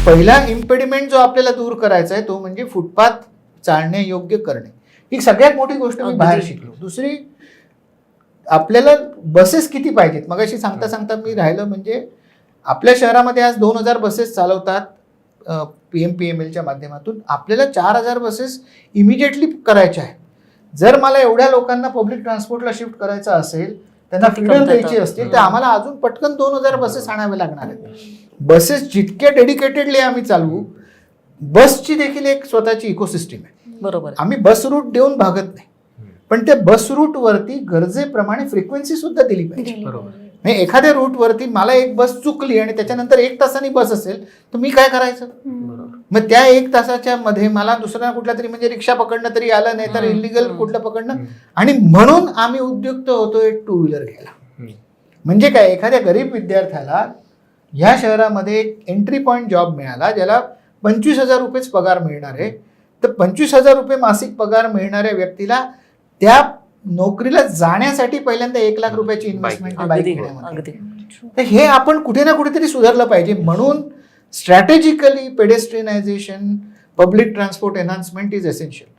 पहिला इम्पेडिमेंट जो आपल्याला दूर करायचा आहे तो म्हणजे फुटपाथ चालणे योग्य करणे. ही सगळ्यात मोठी गोष्ट मी बाहेर शिकलो. दुसरी, आपल्याला बसेस किती पाहिजेत. मग अशी सांगता सांगता मी राहिलं, म्हणजे आपल्या शहरामध्ये आज 2000 बसेस चालवतात PMPMLच्या माध्यमातून. आपल्याला 4000 बसेस इमिजिएटली करायच्या आहेत. जर मला एवढ्या लोकांना पब्लिक ट्रान्सपोर्टला शिफ्ट करायचं असेल, त्यांना फ्रीडम द्यायची असतील, तर आम्हाला अजून पटकन 2000 बसेस आणावे लागणार आहेत. बसेस जितक्या डेडिकेटेडली आम्ही चालवू, बसची देखील एक स्वतःची इकोसिस्टीम आहे. बरोबर. आम्ही बस रूट देऊन भागत नाही, पण त्या बस रूट वरती गरजेप्रमाणे फ्रिक्वेन्सी सुद्धा दिली पाहिजे. म्हणजे एखाद्या रूट वरती मला एक बस चुकली आणि त्याच्यानंतर 1 तासाने बस असेल, तर मी काय करायचं. मग त्या 1 तासाच्या मध्ये मला दुसरा कुठला तरी, म्हणजे रिक्षा पकडणं तरी आलं नाही, तर इलिगल कुठलं पकडणं. आणि म्हणून आम्ही उद्युक्त होतोय 2 व्हीलर घ्यायला. म्हणजे काय, एखाद्या गरीब विद्यार्थ्याला ह्या शहरामध्ये एक एंट्री पॉईंट जॉब मिळाला, ज्याला 25,000 रुपयेच पगार मिळणार आहे, तर 25,000 रुपये मासिक पगार मिळणाऱ्या व्यक्तीला त्या नोकरीला जाण्यासाठी पहिल्यांदा 1 लाख रुपयाची इन्व्हेस्टमेंट बाईक घेण्यामध्ये. तर हे आपण कुठे ना कुठेतरी सुधारलं पाहिजे. म्हणून strategically pedestrianisation, public transport enhancement is essential.